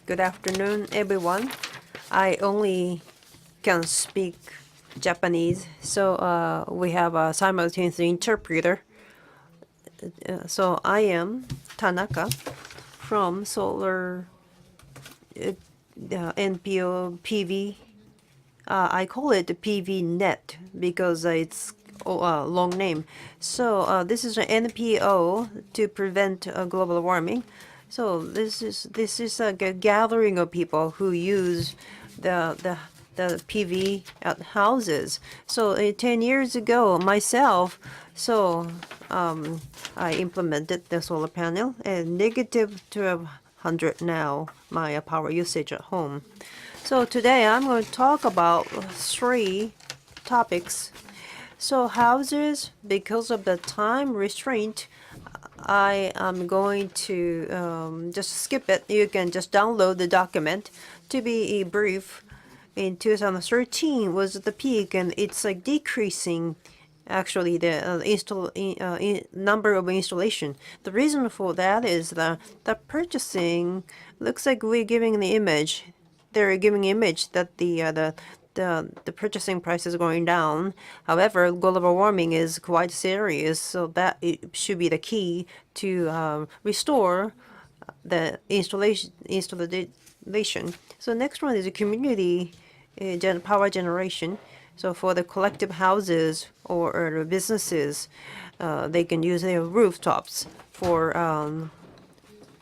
Good afternoon, everyone. I only can speak Japanese, so we have a simultaneous interpreter. So I am Tanaka from Solar NPO PV. I call it the PV Net because it's a long name. So this is an NPO to prevent global warming. So this is a gathering of people who use the PV at houses. So 10 years ago, myself, I implemented the solar panel and negative 1200 now my power usage at home. So today I'm going to talk about 3 topics. So houses, because of the time restraint, I am going to just skip it. You can just download the document. To be brief, in 2013 was the peak, and it's like decreasing. Actually, the number of installation. The reason for that is the purchasing looks like we're giving the image. They're giving image that the purchasing price is going down. However, global warming is quite serious, so that it should be the key to restore the installation. So next one is a community power generation. So for the collective houses or businesses, they can use their rooftops for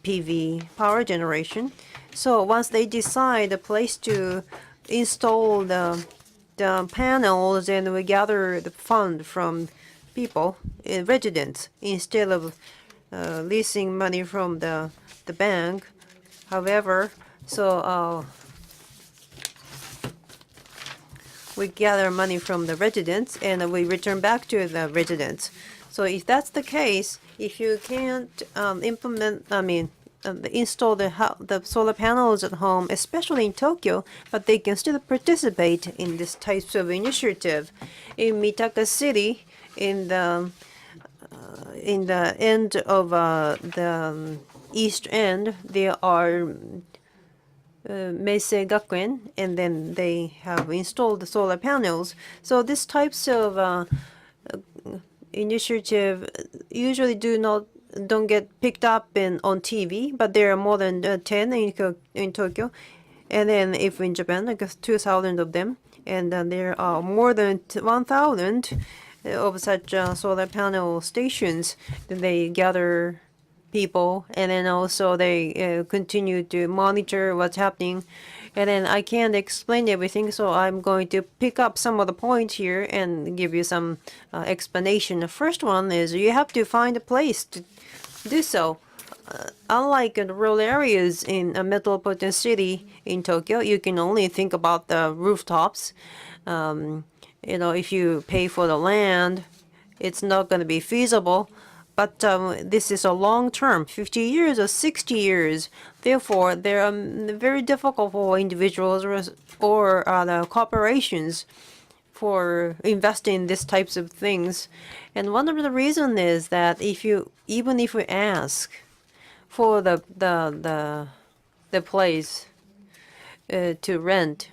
PV power generation. So once they decide the place to install the panels, and we gather the fund from people, residents, instead of leasing money from the bank. However, we gather money from the residents and we return back to the residents. So if that's the case, if you can't install the solar panels at home, especially in Tokyo, but they can still participate in this type of initiative. In Mitaka City, in the end of the east end, there are Meisei Gakuen, and then they have installed the solar panels. So these types of initiative usually don't get picked up on TV, but there are more than 10 in Tokyo. And then if in Japan, I guess 2,000 of them, and then there are more than 1,000 of such solar panel stations. Then they gather people, and then also they continue to monitor what's happening. And then I can't explain everything, so I'm going to pick up some of the points here and give you some explanation. The first one is you have to find a place to do so. Unlike in rural areas in a metropolitan city in Tokyo, you can only think about the rooftops. If you pay for the land, it's not going to be feasible. But this is a long term, 50 years or 60 years. Therefore, they're very difficult for individuals or the corporations for investing in these types of things. And one of the reasons is that even if we ask for the place to rent,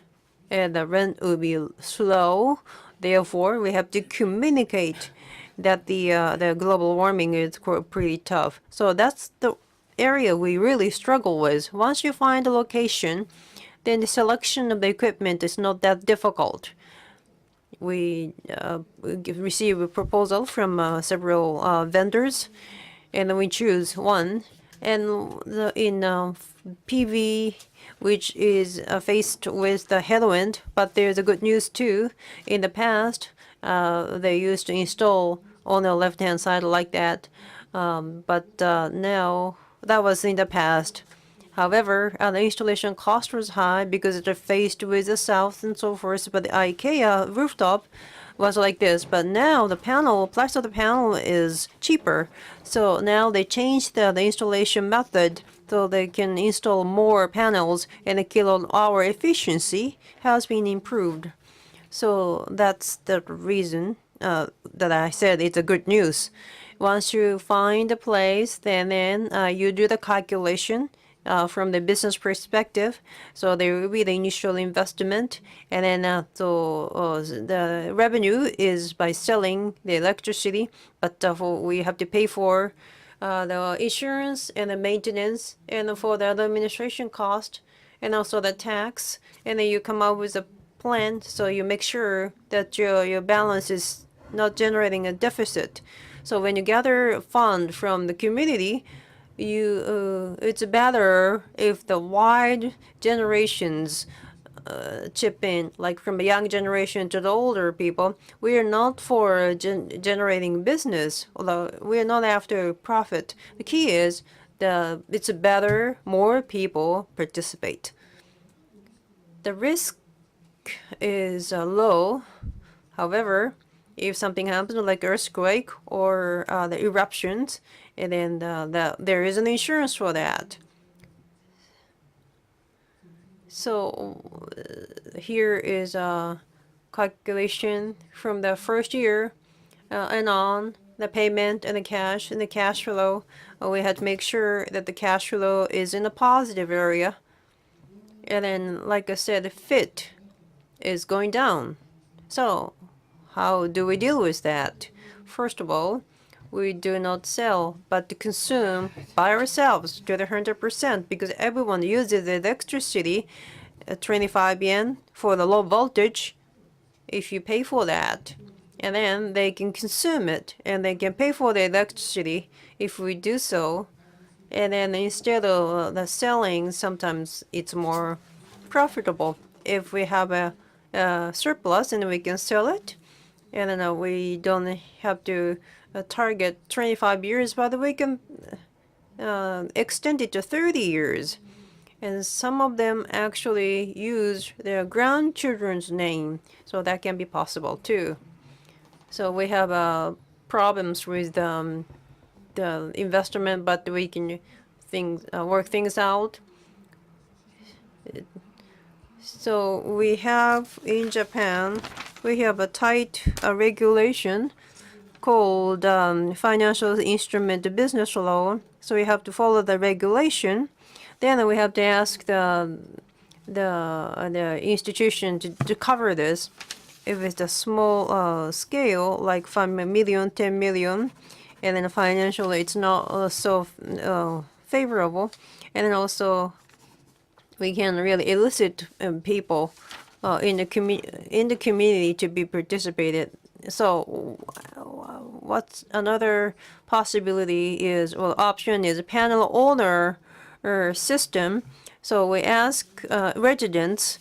and the rent will be slow. Therefore, we have to communicate that the global warming is pretty tough. So that's the area we really struggle with. Once you find a location, then the selection of the equipment is not that difficult. We receive a proposal from several vendors, and then we choose one. And in PV, which is faced with the headwind, but there's a good news too. In the past, they used to install on the left-hand side like that, but now that was in the past. However, the installation cost was high because they're faced with the south and so forth. But the IKEA rooftop was like this. But now the price of the panel is cheaper. So now they changed the installation method so they can install more panels, and the kilowatt-hour efficiency has been improved. So that's the reason that I said it's a good news. Once you find a place, then you do the calculation from the business perspective. So there will be the initial investment, and then the revenue is by selling the electricity, but we have to pay for the insurance and the maintenance and for the administration cost and also the tax, and then you come up with a plan so you make sure that your balance is not generating a deficit. So when you gather fund from the community, it's better if the wide generations chip in, like from the young generation to the older people. We are not for generating business, although we are not after profit. The key is it's better more people participate. The risk is low. However, if something happens like earthquake or the eruptions, and then there is an insurance for that. So here is a calculation from the first year and on, the payment and the cash flow. We had to make sure that the cash flow is in a positive area. And then, like I said, the fit is going down. So how do we deal with that? First of all, we do not sell, but to consume by ourselves to the 100%, because everyone uses the electricity, 25 yen for the low voltage, if you pay for that. And then they can consume it, and they can pay for the electricity if we do so. And then instead of the selling, sometimes it's more profitable if we have a surplus and we can sell it. And then we don't have to target 25 years, but we can extend it to 30 years. And some of them actually use their grandchildren's name, so that can be possible too. So we have problems with the investment, but we can work things out. So we have in Japan, we have a tight regulation called financial instrument business law. So we have to follow the regulation. Then we have to ask the institution to cover this. If it's a small scale, like 5 million, 10 million, and then financially it's not so favorable, and then also we can really elicit people in the community to be participated. So what's another possibility is, well, option is a panel owner system. So we ask residents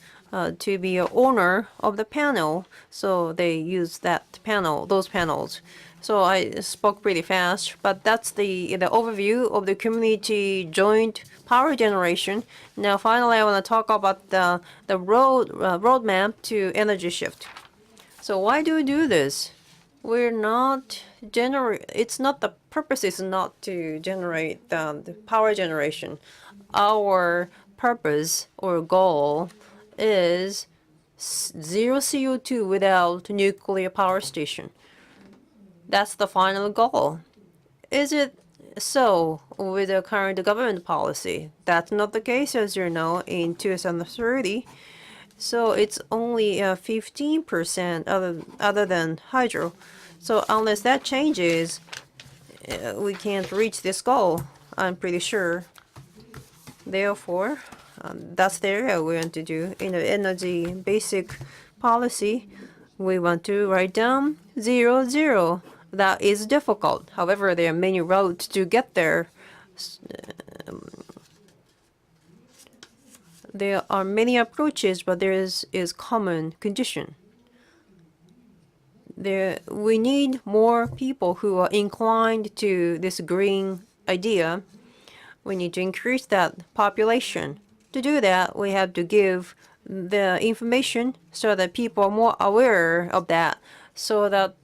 to be an owner of the panel, so they use those panels. So I spoke pretty fast, but that's the overview of the community joint power generation. Now, finally, I want to talk about the roadmap to energy shift. So why do we do this? We're not It's not the purpose is not to generate the power generation. Our purpose or goal is zero CO2 without nuclear power station. That's the final goal. Is it so with the current government policy? That's not the case, as you know, in 2030. So it's only 15% other than hydro. So unless that changes, we can't reach this goal, I'm pretty sure. Therefore, that's the area we want to do. In the energy basic policy, we want to write down 0, 0. That is difficult. However, there are many roads to get there. There are many approaches, but there is common condition. We need more people who are inclined to this green idea. We need to increase that population. To do that, we have to give the information so that people are more aware of that, so that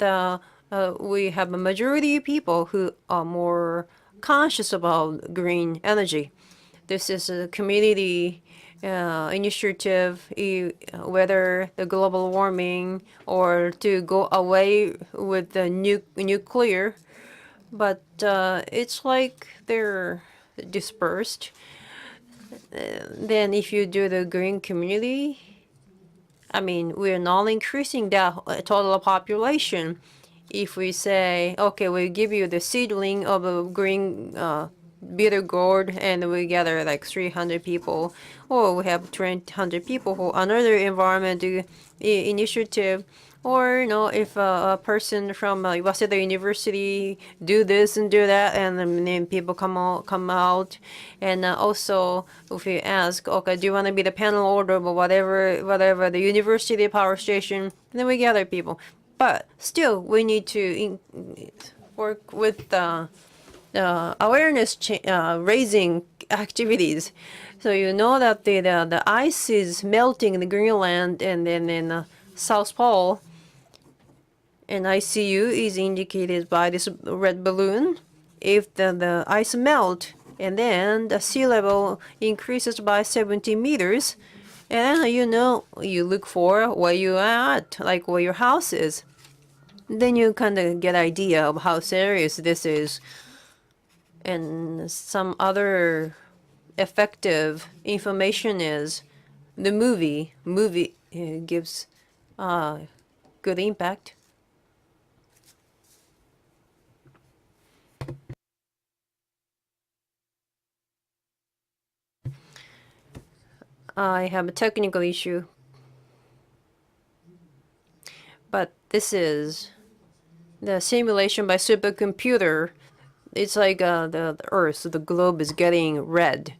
we have a majority of people who are more conscious about green energy. This is a community initiative, whether the global warming or to go away with the nuclear, but it's like they're dispersed. then if you do the green community, I mean, we're not increasing the total population. If we say, okay, we give you the seedling of a green bitter gourd and we gather like 300 people, or we have 200 people for another environment initiative, or if a person from Waseda University do this and do that, and then people come out, and also if you ask, okay, do you want to be the panel order, but whatever the university power station, then we gather people, but still we need to work with the awareness raising activities. So you know that the ice is melting in the Greenland and then in the South Pole. And ICU is indicated by this red balloon. If the ice melt and then the sea level increases by 70 meters, and then you look for where you are at, like where your house is. Then you kind of get idea of how serious this is. And some other effective information is the movie. Movie gives good impact. I have a technical issue, but this is the simulation by supercomputer. It's like the Earth, the globe is getting red.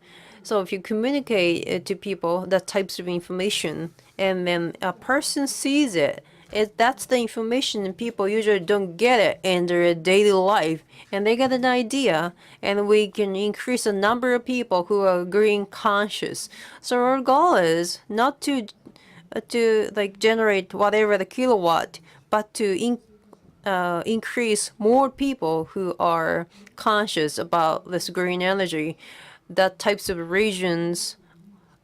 So if you communicate to people the types of information, and then a person sees it, that's the information, and people usually don't get it in their daily life, and they get an idea, and we can increase the number of people who are green conscious. So our goal is not to like generate whatever the kilowatt, but to increase more people who are conscious about this green energy. That types of regions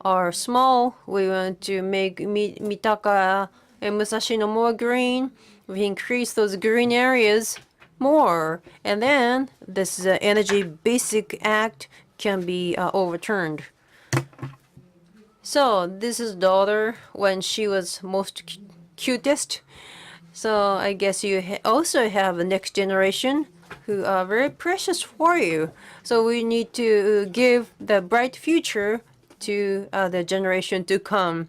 are small. We want to make Mitaka and Musashino more green. We increase those green areas more, and then this Energy Basic Act can be overturned. So this is daughter when she was most cutest. So I guess you also have a next generation who are very precious for you. So we need to give the bright future to the generation to come.